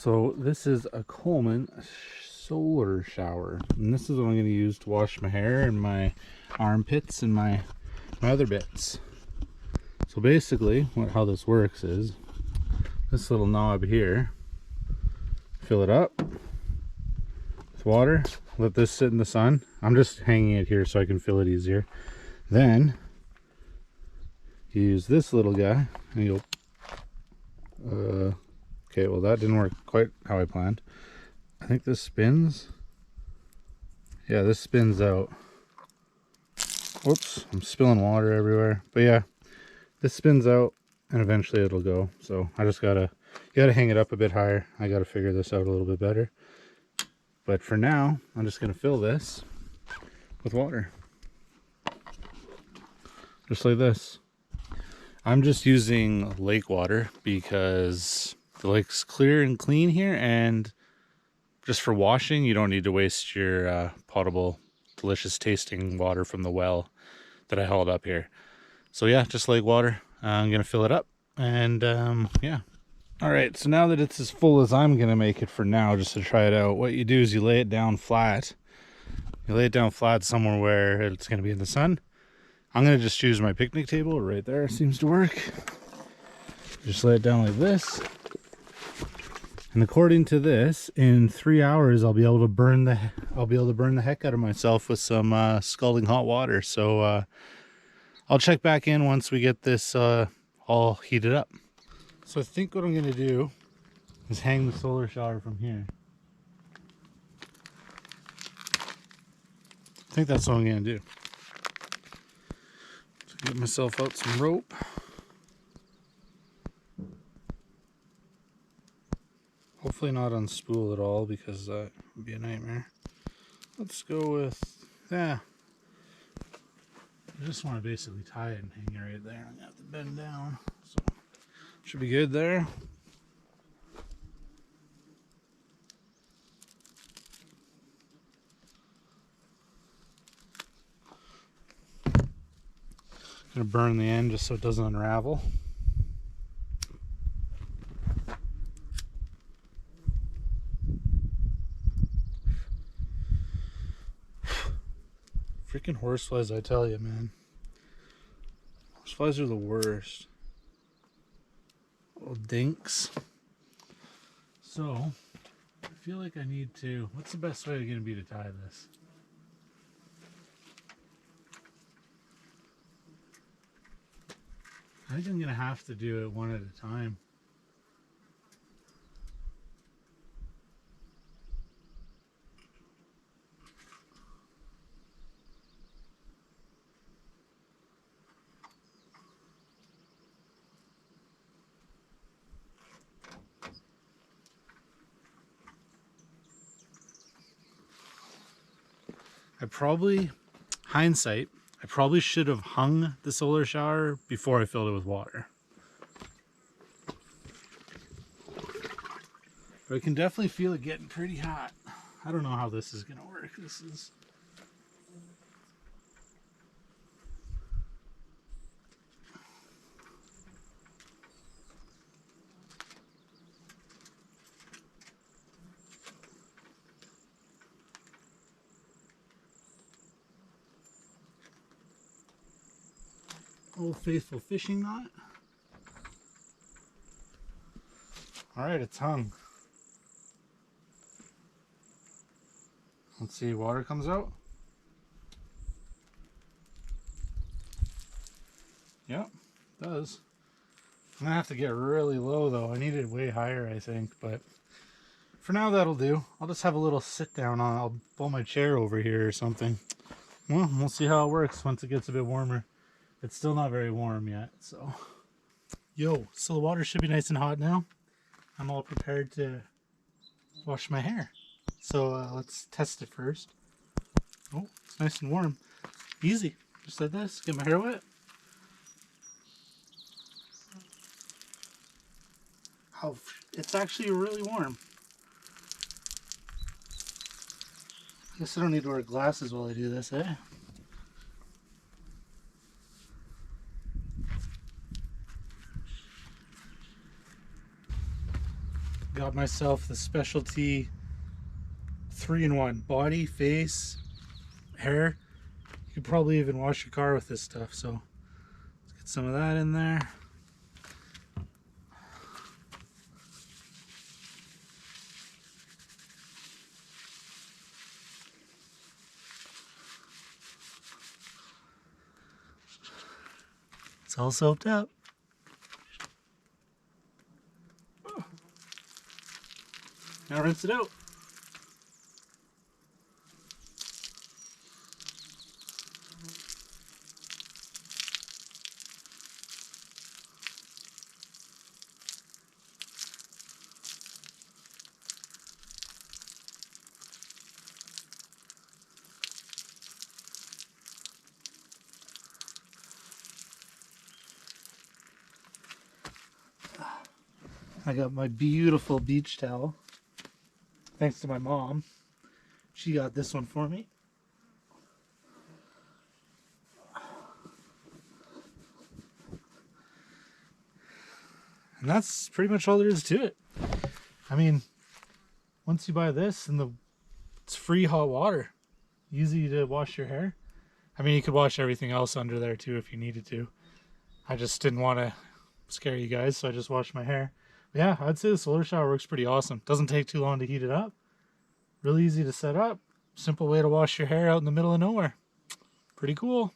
So this is a Coleman solar shower, and this is what I'm going to use to wash my hair and my armpits and my other bits. So basically how this works is this little knob here, fill it up with water, let this sit in the sun. I'm just hanging it here so I can fill it easier. Then you use this little guy and you'll okay, well that didn't work quite how I planned. I think this spins. Yeah, this spins out. Whoops, I'm spilling water everywhere. But yeah, this spins out and eventually it'll go. So I just you gotta hang it up a bit higher. I gotta figure this out a little bit better. But for now, I'm just gonna fill this with water. Just like this. I'm just using lake water because the lake's clear and clean here, and just for washing, you don't need to waste your potable, delicious tasting water from the well that I hauled up here. So yeah, just lake water. I'm gonna fill it up, and yeah. All right, so now that it's as full as I'm gonna make it for now, just to try it out, what you do is you lay it down flat. You lay it down flat somewhere where it's gonna be in the sun. I'm gonna just choose my picnic table right there. Seems to work. Just lay it down like this. And according to this, in 3 hours I'll be able to burn the heck out of myself with some scalding hot water. So I'll check back in once we get this all heated up. So I think what I'm gonna do is hang the solar shower from here. I think that's what I'm gonna do. So get myself out some rope. Hopefully not unspool at all, because that would be a nightmare. Let's go with, yeah. I just want to basically tie it and hang it right there. I'm gonna have to bend down. So should be good there. Gonna burn the end just so it doesn't unravel. Freaking horseflies, I tell you, man. Horseflies are the worst. Little dinks. So, I feel like I need to... What's the best way going to be to tie this? I think I'm going to have to do it one at a time. Hindsight, I probably should have hung the solar shower before I filled it with water. But I can definitely feel it getting pretty hot. I don't know how this is going to work. This is... Old faithful fishing knot. Alright, it's hung. Let's see, water comes out. Yep, it does. I'm gonna have to get really low though. I need it way higher, I think, but for now that'll do. I'll just have a little sit down on it. I'll pull my chair over here or something. Well, we'll see how it works once it gets a bit warmer. It's still not very warm yet, so. Yo, so the water should be nice and hot now. I'm all prepared to wash my hair. So let's test it first. Oh, it's nice and warm. Easy, just like this, get my hair wet. Oh, it's actually really warm. I guess I don't need to wear glasses while I do this, eh? Got got myself the specialty 3-in-1 body, face, hair. You could probably even wash your car with this stuff. So let's get some of that in there. It's all soaped up. Now rinse it out. I got my beautiful beach towel. Thanks to my mom. She got this one for me. And that's pretty much all there is to it. I mean, once you buy this, and it's free hot water. Easy to wash your hair. I mean, you could wash everything else under there too if you needed to. I just didn't want to scare you guys, so I just washed my hair. But yeah, I'd say the solar shower works pretty awesome. Doesn't take too long to heat it up. Really easy to set up. Simple way to wash your hair out in the middle of nowhere. Pretty cool.